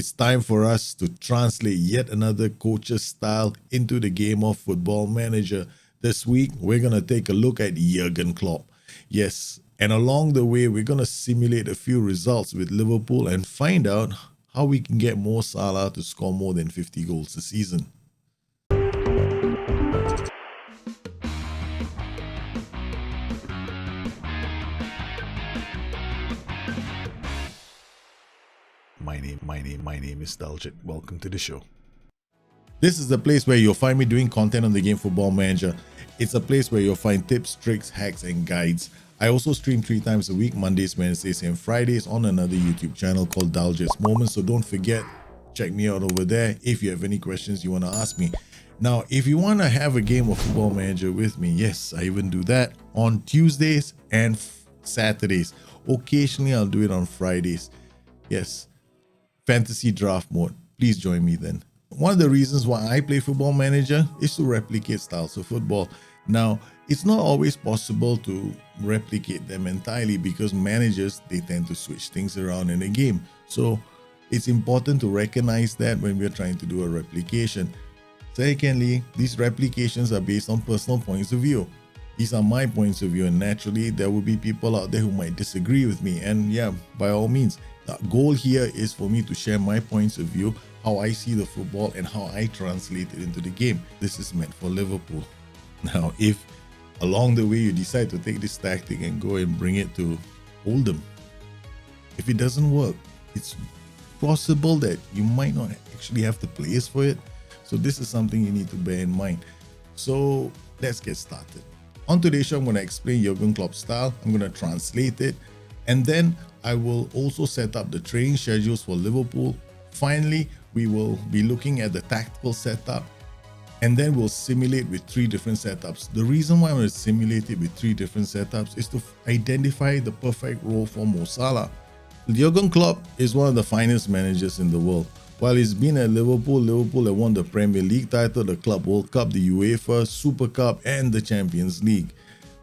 It's time for us to translate yet another coach's style into the game of Football Manager. This week, we're going to take a look at Jurgen Klopp. Yes, and along the way, we're going to simulate a few results with Liverpool and find out how we can get Mo Salah to score more than 50 goals a season. My name is Daljit. Welcome to the show. This is the place where you'll find me doing content on the game Football Manager. It's a place where you'll find tips, tricks, hacks, and guides. I also stream 3 times a week, Mondays, Wednesdays, and Fridays on another YouTube channel called Daljit's Moments. So don't forget, check me out over there if you have any questions you want to ask me. Now, if you want to have a game of Football Manager with me, yes, I even do that on Tuesdays and Saturdays. Occasionally, I'll do it on Fridays. Yes. Fantasy draft mode. Please join me then. One of the reasons why I play Football Manager is to replicate styles of football. Now, it's not always possible to replicate them entirely because managers, they tend to switch things around in a game. So it's important to recognize that when we're trying to do a replication. Secondly, these replications are based on personal points of view. These are my points of view, and naturally there will be people out there who might disagree with me, and yeah, by all means. The goal here is for me to share my points of view, how I see the football and how I translate it into the game. This is meant for Liverpool. Now, if along the way you decide to take this tactic and go and bring it to Oldham, if it doesn't work, it's possible that you might not actually have the players for it. So this is something you need to bear in mind. So let's get started. On today's show, I'm going to explain Jurgen Klopp's style. I'm going to translate it, and then I will also set up the training schedules for Liverpool. Finally, we will be looking at the tactical setup, and then we'll simulate with 3 different setups. The reason why I'm going to simulate it with 3 different setups is to identify the perfect role for Mo Salah. Jurgen Klopp is one of the finest managers in the world. While he's been at Liverpool, Liverpool have won the Premier League title, the Club World Cup, the UEFA Super Cup, and the Champions League.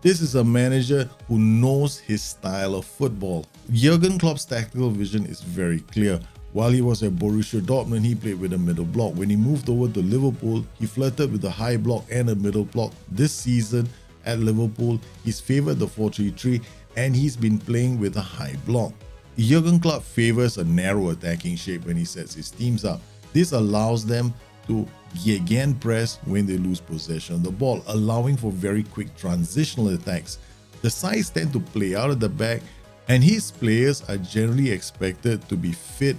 This is a manager who knows his style of football. Jurgen Klopp's tactical vision is very clear. While he was at Borussia Dortmund, he played with a middle block. When he moved over to Liverpool, he flirted with a high block and a middle block. This season at Liverpool, he's favored the 4-3-3 and he's been playing with a high block. Jurgen Klopp favors a narrow attacking shape when he sets his teams up. This allows them to be again pressed when they lose possession of the ball, allowing for very quick transitional attacks. The sides tend to play out of the back, and his players are generally expected to be fit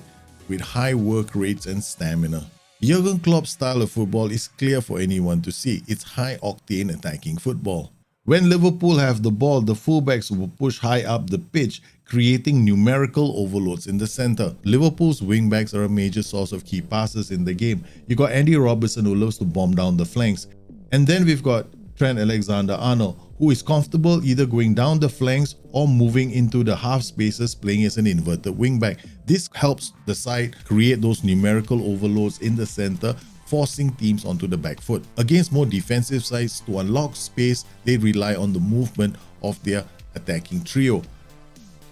with high work rates and stamina. Jurgen Klopp's style of football is clear for anyone to see. It's high-octane attacking football. When Liverpool have the ball, the fullbacks will push high up the pitch, creating numerical overloads in the center. Liverpool's wingbacks are a major source of key passes in the game. You got Andy Robertson, who loves to bomb down the flanks. And then we've got Trent Alexander-Arnold, who is comfortable either going down the flanks or moving into the half spaces, playing as an inverted wingback. This helps the side create those numerical overloads in the center, forcing teams onto the back foot. Against more defensive sides, to unlock space, they rely on the movement of their attacking trio.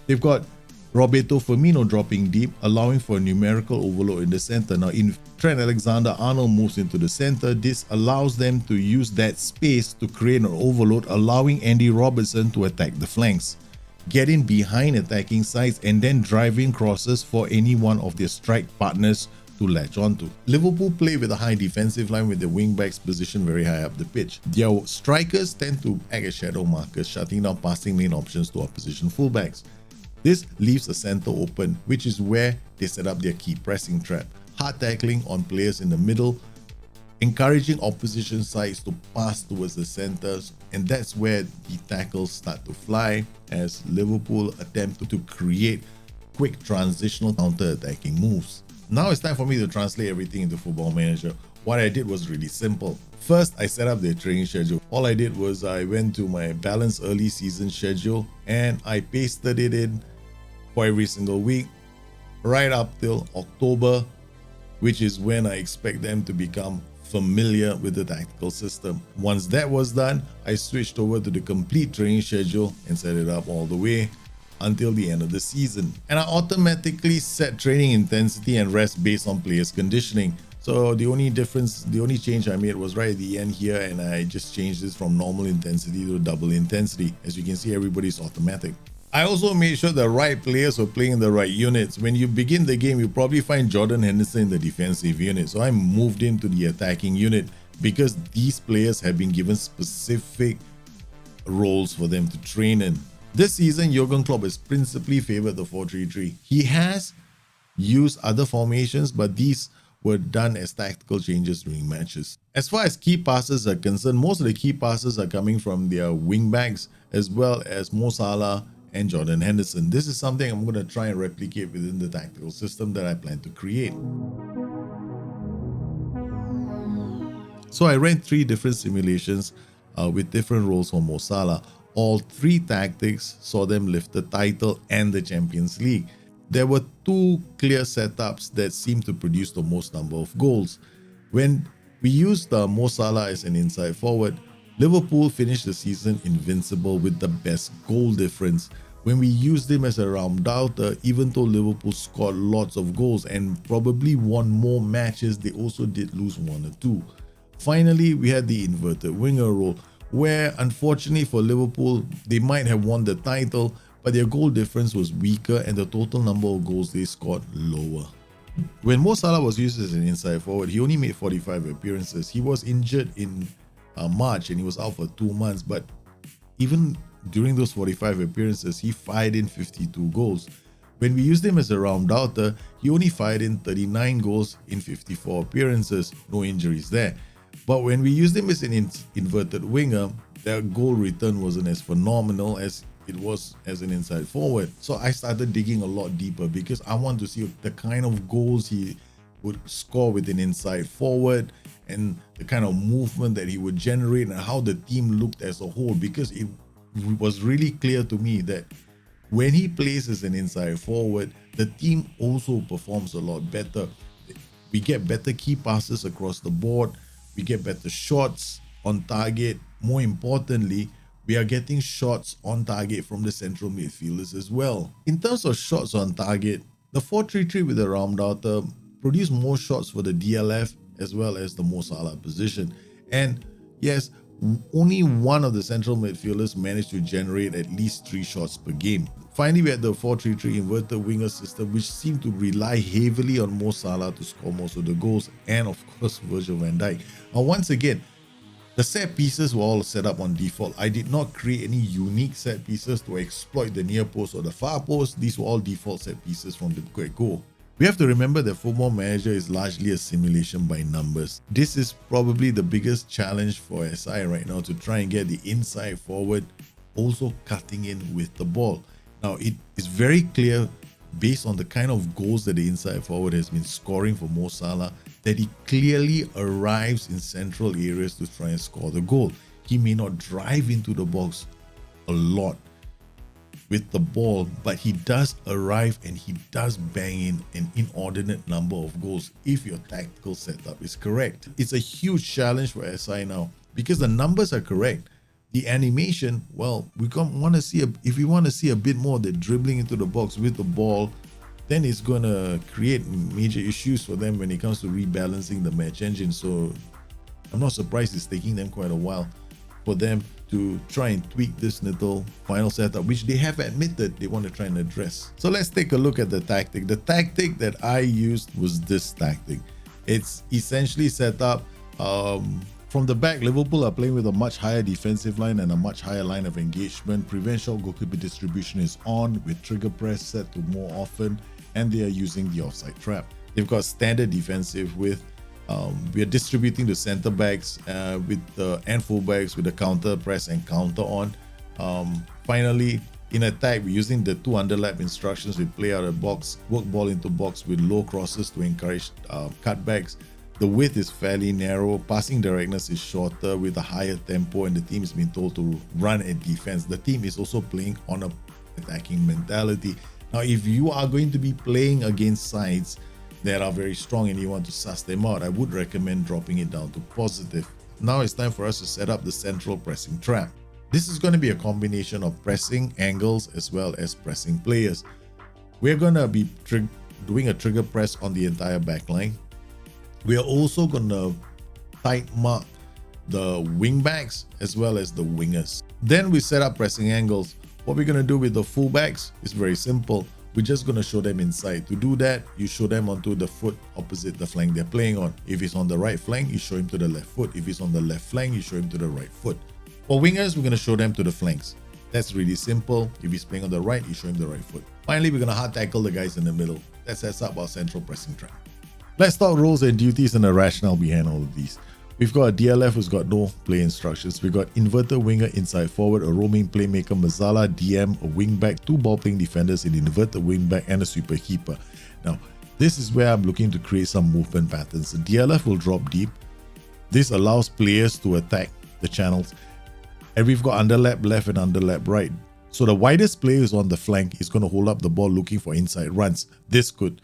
They've got Roberto Firmino dropping deep, allowing for a numerical overload in the center. Now, if Trent Alexander-Arnold moves into the center, this allows them to use that space to create an overload, allowing Andy Robertson to attack the flanks, get in behind attacking sides, and then drive in crosses for any one of their strike partners to latch onto. Liverpool play with a high defensive line with their wingbacks positioned very high up the pitch. Their strikers tend to act as shadow markers, shutting down passing lane options to opposition fullbacks. This leaves the center open, which is where they set up their key pressing trap. Hard tackling on players in the middle, encouraging opposition sides to pass towards the centers, and that's where the tackles start to fly as Liverpool attempt to create quick transitional counter-attacking moves. Now it's time for me to translate everything into Football Manager. What I did was really simple. First, I set up the training schedule. All I did was I went to my balanced early season schedule and I pasted it in for every single week right up till October, which is when I expect them to become familiar with the tactical system. Once that was done, I switched over to the complete training schedule and set it up all the way until the end of the season. And I automatically set training intensity and rest based on players' conditioning. So the only change I made was right at the end here, and I just changed this from normal intensity to double intensity. As you can see, everybody's automatic. I also made sure the right players were playing in the right units. When you begin the game, you probably find Jordan Henderson in the defensive unit. So I moved him to the attacking unit because these players have been given specific roles for them to train in. This season, Jurgen Klopp has principally favored the 4-3-3. He has used other formations, but these were done as tactical changes during matches. As far as key passes are concerned, most of the key passes are coming from their wingbacks as well as Mo Salah and Jordan Henderson. This is something I'm going to try and replicate within the tactical system that I plan to create. So I ran 3 different simulations with different roles for Mo Salah. All 3 tactics saw them lift the title and the Champions League. There were 2 clear setups that seemed to produce the most number of goals. When we used Mo Salah as an inside forward, Liverpool finished the season invincible with the best goal difference. When we used him as a round-outer, even though Liverpool scored lots of goals and probably won more matches, they also did lose 1 or 2. Finally, we had the inverted winger role, where unfortunately for Liverpool, they might have won the title, but their goal difference was weaker and the total number of goals they scored lower. When Mo Salah was used as an inside forward, he only made 45 appearances. He was injured in March and he was out for 2 months, but even during those 45 appearances, he fired in 52 goals. When we used him as a round-outer, he only fired in 39 goals in 54 appearances, no injuries there. But when we used him as an inverted winger, their goal return wasn't as phenomenal as it was as an inside forward. So I started digging a lot deeper because I want to see the kind of goals he would score with an inside forward and the kind of movement that he would generate and how the team looked as a whole, because it was really clear to me that when he plays as an inside forward, the team also performs a lot better. We get better key passes across the board. We get better shots on target. More importantly, we are getting shots on target from the central midfielders as well. In terms of shots on target, the 4-3-3 with the round-outer produced more shots for the DLF as well as the Mo Salah position. And yes, only one of the central midfielders managed to generate at least 3 shots per game. Finally, we had the 4-3-3 inverted winger system, which seemed to rely heavily on Mo Salah to score most of the goals, and of course Virgil van Dijk. Now, once again, the set pieces were all set up on default. I did not create any unique set pieces to exploit the near post or the far post. These were all default set pieces from the get-go. We have to remember that Football Manager is largely a simulation by numbers. This is probably the biggest challenge for SI right now, to try and get the inside forward also cutting in with the ball. Now, it is very clear based on the kind of goals that the inside forward has been scoring for Mo Salah that he clearly arrives in central areas to try and score the goal. He may not drive into the box a lot with the ball, but he does arrive and he does bang in an inordinate number of goals if your tactical setup is correct. It's a huge challenge for SI now because the numbers are correct. The animation, well, we want to see if we want to see a bit more of the dribbling into the box with the ball, then it's going to create major issues for them when it comes to rebalancing the match engine. So I'm not surprised it's taking them quite a while for them to try and tweak this little final setup, which they have admitted they want to try and address. So let's take a look at the tactic. The tactic that I used was this tactic. It's essentially set up from the back. Liverpool are playing with a much higher defensive line and a much higher line of engagement. Prevent shot goalkeeper distribution is on with trigger press set to more often, and they are using the offside trap. They've got standard defensive with we are distributing the centre backs with the and full backs with the counter press and counter on. Finally, in attack, we're using the 2 underlap instructions. We play out of box, work ball into box with low crosses to encourage cutbacks. The width is fairly narrow, passing directness is shorter with a higher tempo, and the team is being told to run at defense. The team is also playing on a attacking mentality. Now, if you are going to be playing against sides that are very strong and you want to suss them out, I would recommend dropping it down to positive. Now it's time for us to set up the central pressing trap. This is going to be a combination of pressing angles as well as pressing players. We're going to be doing a trigger press on the entire back line. We are also going to tight mark the wing backs as well as the wingers. Then we set up pressing angles. What we're going to do with the fullbacks is very simple. We're just going to show them inside. To do that, you show them onto the foot opposite the flank they're playing on. If he's on the right flank, you show him to the left foot. If he's on the left flank, you show him to the right foot. For wingers, we're going to show them to the flanks. That's really simple. If he's playing on the right, you show him the right foot. Finally, we're going to hard tackle the guys in the middle. That sets up our central pressing trap. Let's talk roles and duties and the rationale behind all of these. We've got a DLF who's got no play instructions. We've got inverted winger inside forward, a roaming playmaker, Mo Salah, DM, a wing back, 2 ball playing defenders, an inverted wing back, and a sweeper keeper. Now, this is where I'm looking to create some movement patterns. The DLF will drop deep. This allows players to attack the channels. And we've got underlap left and underlap right. So the widest player is on the flank is going to hold up the ball looking for inside runs. This could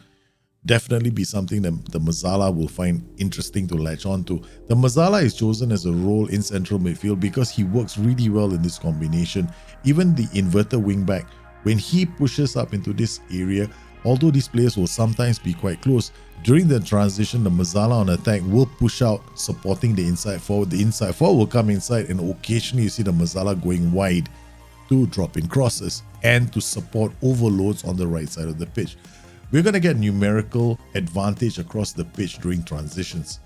definitely be something that the Mo Salah will find interesting to latch onto. The Mo Salah is chosen as a role in central midfield because he works really well in this combination. Even the inverted wingback, when he pushes up into this area, although these players will sometimes be quite close, during the transition, the Mo Salah on attack will push out, supporting the inside forward. The inside forward will come inside, and occasionally you see the Mo Salah going wide to drop in crosses and to support overloads on the right side of the pitch. We're going to get numerical advantage across the pitch during transitions.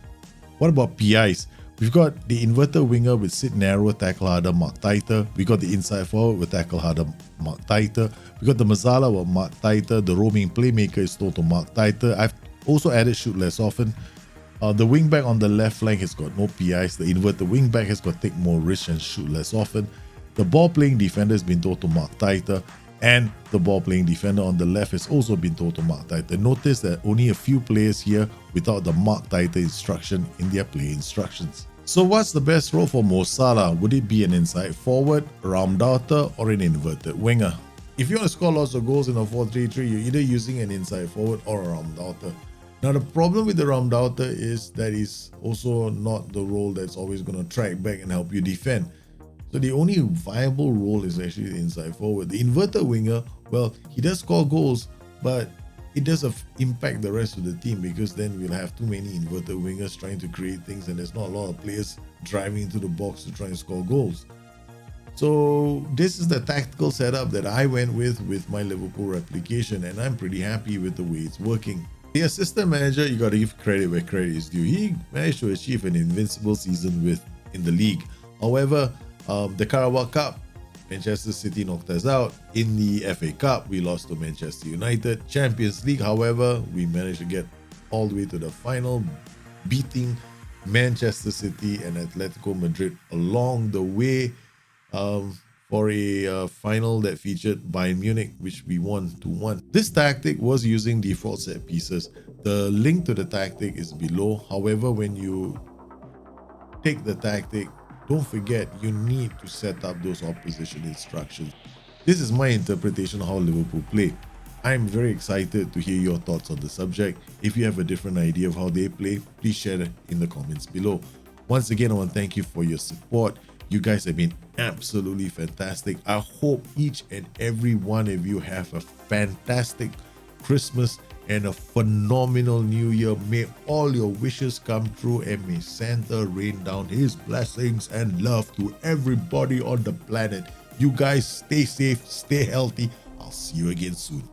What about PIs? We've got the inverted winger with sit narrow, tackle harder, mark tighter. We got the inside forward with tackle harder, mark tighter. We got the Mo Salah with mark tighter. The roaming playmaker is told to mark tighter. I've also added shoot less often. The wingback on the left flank has got no PIs. The inverted wingback has got take more risks and shoot less often. The ball playing defender has been told to mark tighter. And the ball playing defender on the left has also been told to mark tighter. Notice that only a few players here without the mark tighter instruction in their play instructions. So what's the best role for Mo Salah? Would it be an inside forward, a roundouter, or an inverted winger? If you want to score lots of goals in a 4-3-3, you're either using an inside forward or a roundouter. Now the problem with the roundouter is that it's also not the role that's always going to track back and help you defend. So the only viable role is actually the inside forward. The inverted winger, well, he does score goals, but it does impact the rest of the team because then we'll have too many inverted wingers trying to create things and there's not a lot of players driving into the box to try and score goals. So this is the tactical setup that I went with my Liverpool replication, and I'm pretty happy with the way it's working. The assistant manager, you got to give credit where credit is due. He managed to achieve an invincible season in the league. However, the Carabao Cup, Manchester City knocked us out. In the FA Cup, we lost to Manchester United. Champions League, however, we managed to get all the way to the final, beating Manchester City and Atletico Madrid along the way for a final that featured Bayern Munich, which we won 2-1. This tactic was using default set pieces. The link to the tactic is below. However, when you take the tactic, don't forget you need to set up those opposition instructions. This is my interpretation of how Liverpool play. I'm very excited to hear your thoughts on the subject. If you have a different idea of how they play, please share it in the comments below. Once again, I want to thank you for your support. You guys have been absolutely fantastic. I hope each and every one of you have a fantastic Christmas and a phenomenal New Year. May all your wishes come true, and may Santa rain down his blessings and love to everybody on the planet. You guys stay safe, stay healthy. I'll see you again soon.